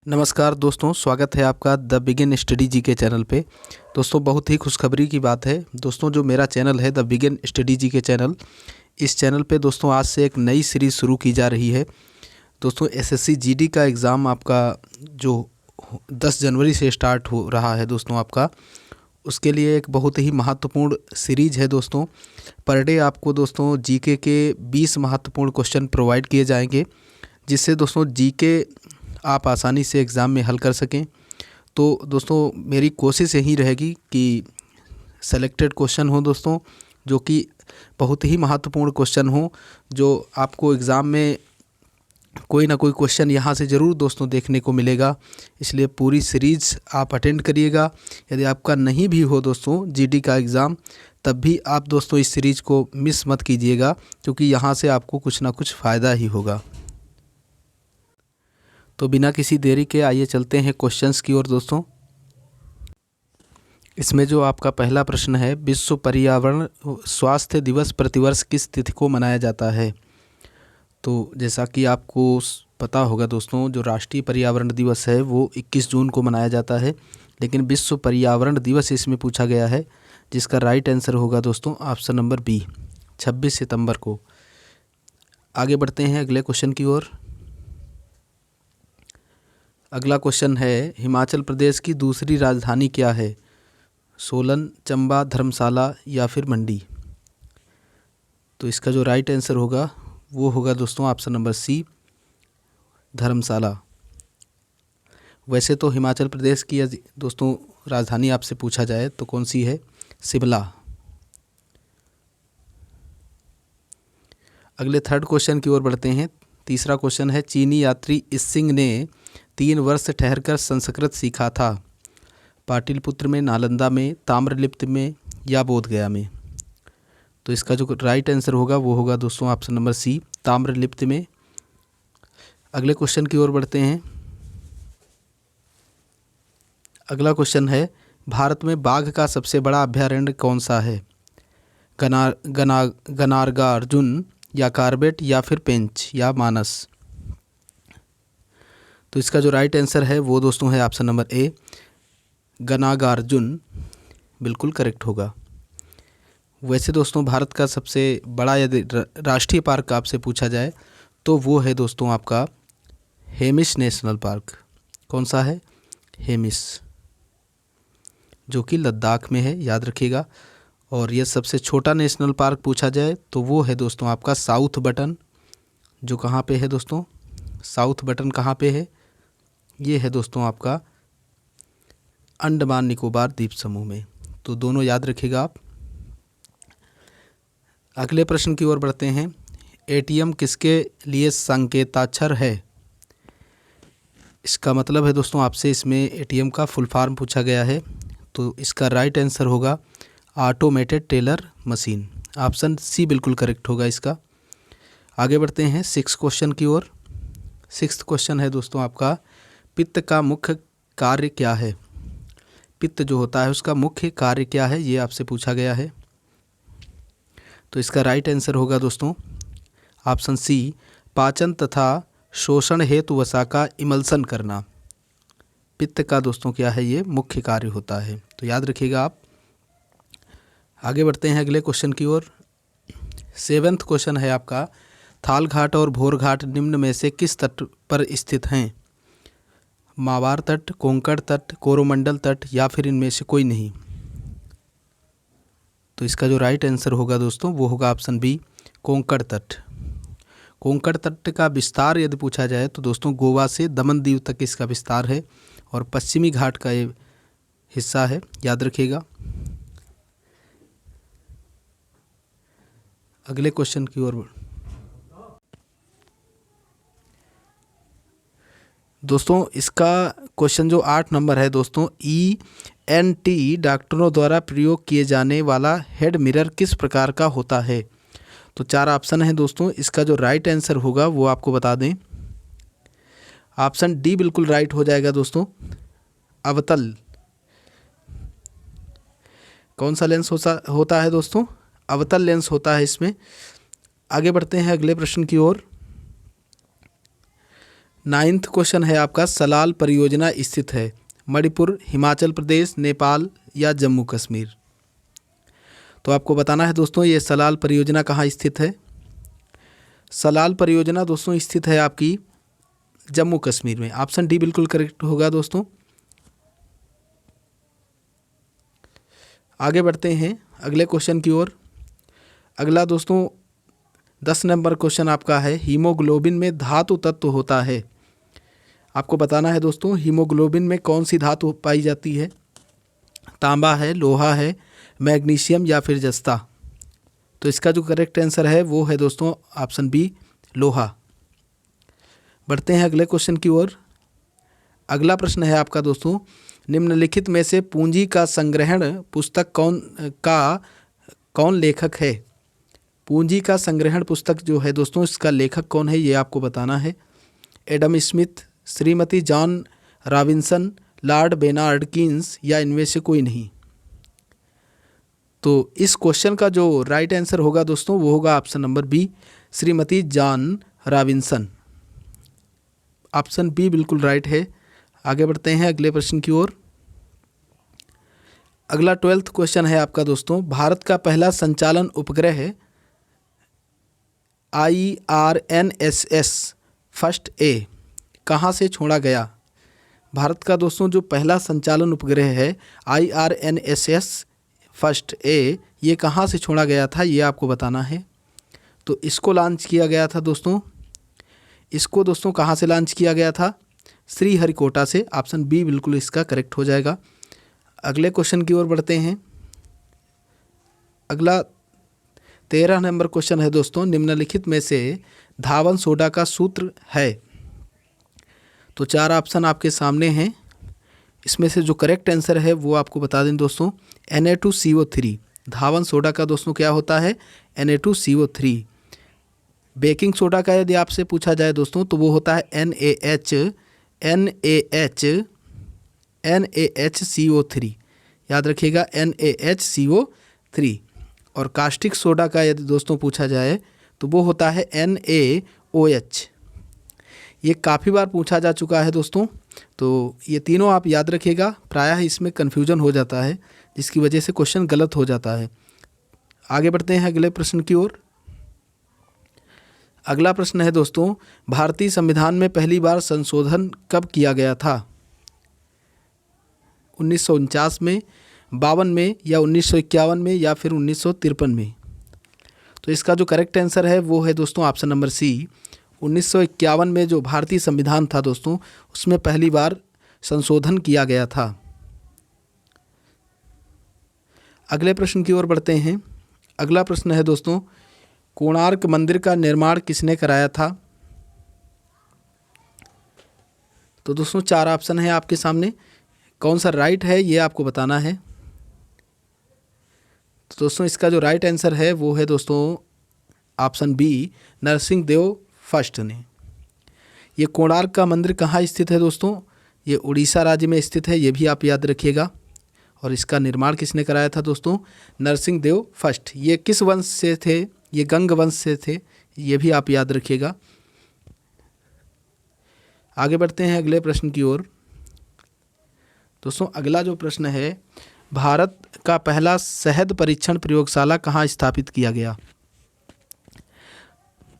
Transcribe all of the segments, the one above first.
नमस्कार दोस्तों, स्वागत है आपका द बिगिन स्टडी जी के चैनल पे। दोस्तों, बहुत ही खुशखबरी की बात है दोस्तों, जो मेरा चैनल है द बिगिन स्टडी जी के चैनल, इस चैनल पे दोस्तों आज से एक नई सीरीज़ शुरू की जा रही है। दोस्तों, एसएससी जीडी का एग्ज़ाम आपका जो 10 जनवरी से स्टार्ट हो रहा है दोस्तों आपका, उसके लिए एक बहुत ही महत्वपूर्ण सीरीज़ है दोस्तों। पर डे आपको दोस्तों जीके के 20 महत्वपूर्ण क्वेश्चन प्रोवाइड किए जाएंगे, जिससे दोस्तों जीके आप आसानी से एग्ज़ाम में हल कर सकें। तो दोस्तों मेरी कोशिश यही रहेगी कि सेलेक्टेड क्वेश्चन हो दोस्तों, जो कि बहुत ही महत्वपूर्ण क्वेश्चन हो, जो आपको एग्ज़ाम में कोई ना कोई क्वेश्चन यहाँ से ज़रूर दोस्तों देखने को मिलेगा। इसलिए पूरी सीरीज़ आप अटेंड करिएगा। यदि आपका नहीं भी हो दोस्तों जीडी का एग्ज़ाम, तब भी आप दोस्तों इस सीरीज़ को मिस मत कीजिएगा, क्योंकि यहाँ से आपको कुछ ना कुछ फ़ायदा ही होगा। तो बिना किसी देरी के आइए चलते हैं क्वेश्चंस की ओर दोस्तों। इसमें जो आपका पहला प्रश्न है, विश्व पर्यावरण स्वास्थ्य दिवस प्रतिवर्ष किस तिथि को मनाया जाता है? तो जैसा कि आपको पता होगा दोस्तों, जो राष्ट्रीय पर्यावरण दिवस है वो 21 जून को मनाया जाता है, लेकिन विश्व पर्यावरण दिवस इसमें पूछा गया है, जिसका राइट आंसर होगा दोस्तों ऑप्शन नंबर बी, 26 सितंबर को। आगे बढ़ते हैं अगले क्वेश्चन की ओर। अगला क्वेश्चन है, हिमाचल प्रदेश की दूसरी राजधानी क्या है? सोलन, चंबा, धर्मशाला या फिर मंडी? तो इसका जो राइट आंसर होगा वो होगा दोस्तों ऑप्शन नंबर सी, धर्मशाला। वैसे तो हिमाचल प्रदेश की दोस्तों राजधानी आपसे पूछा जाए तो कौन सी है? शिमला। अगले थर्ड क्वेश्चन की ओर बढ़ते हैं। तीसरा क्वेश्चन है, चीनी यात्री इसिंग ने 3 वर्ष ठहरकर संस्कृत सीखा था? पाटलिपुत्र में, नालंदा में, ताम्रलिप्त में या बोधगया में? तो इसका जो राइट आंसर होगा वो होगा दोस्तों ऑप्शन नंबर सी, ताम्रलिप्त में। अगले क्वेश्चन की ओर बढ़ते हैं। अगला क्वेश्चन है, भारत में बाघ का सबसे बड़ा अभयारण्य कौन सा है? गनारगार्जुन या कार्बेट या फिर पेंच या मानस? तो इसका जो राइट आंसर है वो दोस्तों है ऑप्शन नंबर ए, गनागार्जुन, बिल्कुल करेक्ट होगा। वैसे दोस्तों भारत का सबसे बड़ा यदि राष्ट्रीय पार्क आपसे पूछा जाए तो वो है दोस्तों आपका हेमिस नेशनल पार्क। कौन सा है? हेमिस, जो कि लद्दाख में है, याद रखिएगा। और यह सबसे छोटा नेशनल पार्क पूछा जाए तो वो है दोस्तों आपका साउथ बटन, जो कहाँ पे है दोस्तों? साउथ बटन कहाँ पे है? ये है दोस्तों आपका अंडमान निकोबार द्वीप समूह में। तो दोनों याद रखिएगा आप। अगले प्रश्न की ओर बढ़ते हैं। एटीएम किसके लिए संकेताक्षर है? इसका मतलब है दोस्तों आपसे इसमें एटीएम का फुल फॉर्म पूछा गया है, तो इसका राइट आंसर होगा automated teller machine. Option C बिल्कुल करेक्ट होगा इसका। आगे बढ़ते हैं 6 क्वेश्चन की ओर। 6th क्वेश्चन है दोस्तों आपका, पित्त का मुख्य कार्य क्या है? पित्त जो होता है उसका मुख्य कार्य क्या है, ये आपसे पूछा गया है। तो इसका राइट आंसर होगा दोस्तों ऑप्शन सी, पाचन तथा शोषण हेतु वसा का इमल्सन करना। पित्त का दोस्तों क्या है, ये मुख्य कार्य होता है, तो याद रखिएगा आप। आगे बढ़ते हैं अगले क्वेश्चन की ओर। 7th क्वेश्चन है आपका, थाल घाट और भोर घाट निम्न में से किस तट पर स्थित हैं? मावार तट, कोंकण तट, कोरोमंडल तट या फिर इनमें से कोई नहीं? तो इसका जो राइट आंसर होगा दोस्तों वो होगा ऑप्शन बी, कोंकण तट। कोंकण तट का विस्तार यदि पूछा जाए तो दोस्तों गोवा से दमन दीव तक इसका विस्तार है और पश्चिमी घाट का ये हिस्सा है, याद रखिएगा। अगले क्वेश्चन की ओर दोस्तों, इसका क्वेश्चन जो 8 नंबर है दोस्तों, ENT डॉक्टरों द्वारा प्रयोग किए जाने वाला हेड मिरर किस प्रकार का होता है? तो 4 ऑप्शन है दोस्तों। इसका जो राइट आंसर होगा वो आपको बता दें, ऑप्शन डी बिल्कुल राइट हो जाएगा दोस्तों, अवतल। कौन सा लेंस होता है दोस्तों? अवतल लेंस होता है इसमें। आगे बढ़ते हैं अगले प्रश्न की ओर। 9th क्वेश्चन है आपका, सलाल परियोजना स्थित है मणिपुर, हिमाचल प्रदेश, नेपाल या जम्मू कश्मीर। तो आपको बताना है दोस्तों ये सलाल परियोजना कहाँ स्थित है। सलाल परियोजना दोस्तों स्थित है आपकी जम्मू कश्मीर में। ऑप्शन डी बिल्कुल करेक्ट होगा दोस्तों। आगे बढ़ते हैं अगले क्वेश्चन की ओर। अगला दोस्तों 10 नंबर क्वेश्चन आपका है, हीमोग्लोबिन में धातु तत्व होता है। आपको बताना है दोस्तों हीमोग्लोबिन में कौन सी धातु पाई जाती है। तांबा है, लोहा है, मैग्नीशियम या फिर जस्ता। तो इसका जो करेक्ट आंसर है वो है दोस्तों ऑप्शन बी, लोहा। बढ़ते हैं अगले क्वेश्चन की ओर। अगला प्रश्न है आपका दोस्तों, निम्नलिखित में से पूंजी का संग्रहण पुस्तक कौन लेखक है। पूंजी का संग्रहण पुस्तक जो है दोस्तों इसका लेखक कौन है ये आपको बताना है। Adam Smith, Shrimati John Robinson, Lord Bernard Keynes या इनमें से कोई नहीं। तो इस क्वेश्चन का जो राइट आंसर होगा दोस्तों वो होगा option number B, Shrimati John Robinson. Option B बिल्कुल राइट है। आगे बढ़ते हैं अगले प्रश्न की ओर। अगला 12th क्वेश्चन है आपका दोस्तों, भारत का पहला संचालन उपग्रह IRNSS फर्स्ट ए कहाँ से छोड़ा गया। भारत का दोस्तों जो पहला संचालन उपग्रह है IRNSS फर्स्ट ए, ये कहाँ से छोड़ा गया था ये आपको बताना है। तो इसको लॉन्च किया गया था दोस्तों, इसको दोस्तों कहाँ से लॉन्च किया गया था, श्रीहरिकोटा से। ऑप्शन बी बिल्कुल इसका करेक्ट हो जाएगा। अगले क्वेश्चन की ओर बढ़ते हैं। अगला 13 नंबर क्वेश्चन है दोस्तों, निम्नलिखित में से धावन सोडा का सूत्र है। तो 4 ऑप्शन आपके सामने हैं, इसमें से जो करेक्ट आंसर है वो आपको बता दें दोस्तों, Na2CO3। धावन सोडा का दोस्तों क्या होता है, Na2CO3। बेकिंग सोडा का यदि आपसे पूछा जाए दोस्तों तो वो होता है NaHCO3। याद रखिएगा NaHCO3। और कास्टिक सोडा का यदि दोस्तों पूछा जाए तो वो होता है NaOH। ये काफ़ी बार पूछा जा चुका है दोस्तों, तो ये तीनों आप याद रखिएगा। प्रायः इसमें कन्फ्यूजन हो जाता है जिसकी वजह से क्वेश्चन गलत हो जाता है। आगे बढ़ते हैं अगले प्रश्न की ओर। अगला प्रश्न है दोस्तों, भारतीय संविधान में पहली बार संशोधन कब किया गया था। 1949 में, 52 में या 1951 में या फिर 1953 में। तो इसका जो करेक्ट आंसर है वो है दोस्तों ऑप्शन नंबर सी, 1951 में जो भारतीय संविधान था दोस्तों उसमें पहली बार संशोधन किया गया था। अगले प्रश्न की ओर बढ़ते हैं। अगला प्रश्न है दोस्तों, कोणार्क मंदिर का निर्माण किसने कराया था। तो दोस्तों 4 ऑप्शन है आपके सामने, कौन सा राइट है ये आपको बताना है। तो दोस्तों इसका जो राइट आंसर है वो है दोस्तों option B, Narsingh Dev first ने। ये कोणार्क का मंदिर कहाँ स्थित है दोस्तों, ये उड़ीसा राज्य में स्थित है, ये भी आप याद रखिएगा। और इसका निर्माण किसने कराया था दोस्तों, नरसिंह देव फर्स्ट। ये किस वंश से थे, ये गंग वंश से थे, ये भी आप याद रखिएगा। आगे बढ़ते हैं अगले प्रश्न की ओर। दोस्तों अगला जो प्रश्न है, भारत का पहला शहद परीक्षण प्रयोगशाला कहाँ स्थापित किया गया।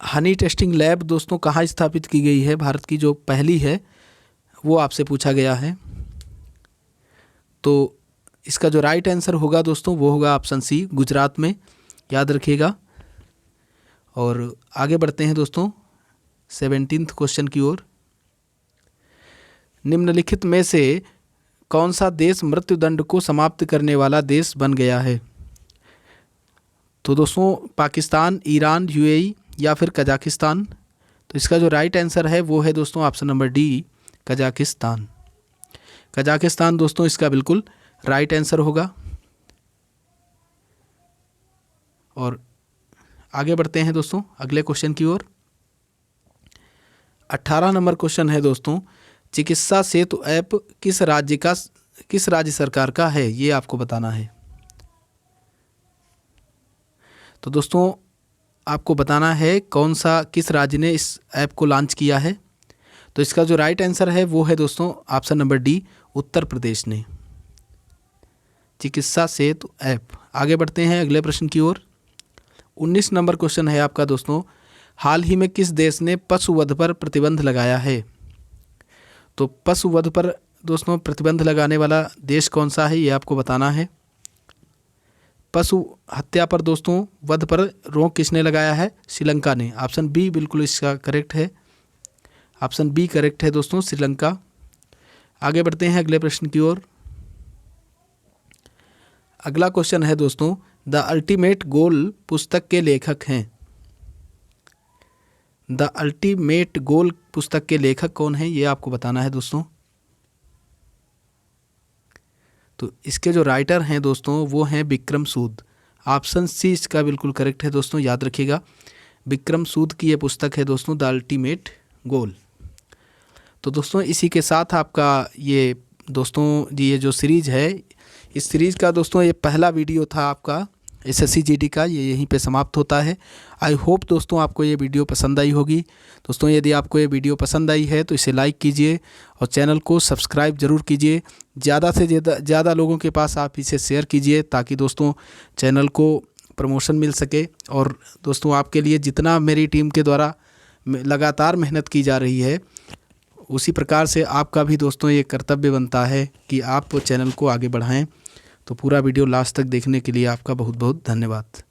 हनी टेस्टिंग लैब दोस्तों कहाँ स्थापित की गई है, भारत की जो पहली है वो आपसे पूछा गया है। तो इसका जो राइट आंसर होगा दोस्तों वो होगा ऑप्शन सी, गुजरात में, याद रखिएगा। और आगे बढ़ते हैं दोस्तों 17th क्वेश्चन की ओर। निम्नलिखित में से कौन सा देश मृत्युदंड को समाप्त करने वाला देश बन गया है। तो दोस्तों पाकिस्तान, ईरान, UAE या फिर कजाकिस्तान। तो इसका जो राइट आंसर है वो है दोस्तों option number D, Kazakhstan. Kazakhstan दोस्तों इसका बिल्कुल राइट आंसर होगा। और आगे बढ़ते हैं दोस्तों अगले क्वेश्चन की ओर। 18 नंबर क्वेश्चन है दोस्तों, चिकित्सा सेतु ऐप किस राज्य सरकार का है, ये आपको बताना है। तो दोस्तों आपको बताना है किस राज्य ने इस ऐप को लॉन्च किया है। तो इसका जो राइट आंसर है वो है दोस्तों option number D, Uttar Pradesh ने। चिकित्सा सेतु ऐप। आगे बढ़ते हैं अगले प्रश्न की ओर। 19 नंबर क्वेश्चन है आपका दोस्तों, हाल ही में किस देश ने पशुवध पर प्रतिबंध लगाया है? तो पशुवध पर दोस्तों प्रतिबंध लगाने वाला देश कौन सा है, ये आपको बताना है। पशु हत्या पर दोस्तों, वध पर रोक किसने लगाया है? श्रीलंका ने। ऑप्शन बी बिल्कुल इसका करेक्ट है, ऑप्शन बी करेक्ट है दोस्तों, श्रीलंका। आगे बढ़ते हैं अगले प्रश्न की ओर। अगला क्वेश्चन है दोस्तों, द अल्टीमेट गोल पुस्तक के लेखक हैं। द अल्टीमेट गोल पुस्तक के लेखक कौन है, ये आपको बताना है दोस्तों। तो इसके जो राइटर हैं दोस्तों वो हैं विक्रम सूद। ऑप्शन सी इसका बिल्कुल करेक्ट है दोस्तों, याद रखिएगा। विक्रम सूद की ये पुस्तक है दोस्तों, द अल्टीमेट गोल। तो दोस्तों इसी के साथ आपका ये दोस्तों ये जो सीरीज़ है, इस सीरीज़ का दोस्तों ये पहला वीडियो था आपका एसएससी जीडी का, ये यहीं पे समाप्त होता है। आई होप दोस्तों आपको ये वीडियो पसंद आई होगी। दोस्तों यदि आपको ये वीडियो पसंद आई है तो इसे लाइक कीजिए और चैनल को सब्सक्राइब ज़रूर कीजिए। ज़्यादा से ज़्यादा लोगों के पास आप इसे शेयर कीजिए ताकि दोस्तों चैनल को प्रमोशन मिल सके। और दोस्तों आपके लिए जितना मेरी टीम के द्वारा लगातार मेहनत की जा रही है, उसी प्रकार से आपका भी दोस्तों ये कर्तव्य बनता है कि आप चैनल को आगे बढ़ाएं। तो पूरा वीडियो लास्ट तक देखने के लिए आपका बहुत बहुत धन्यवाद।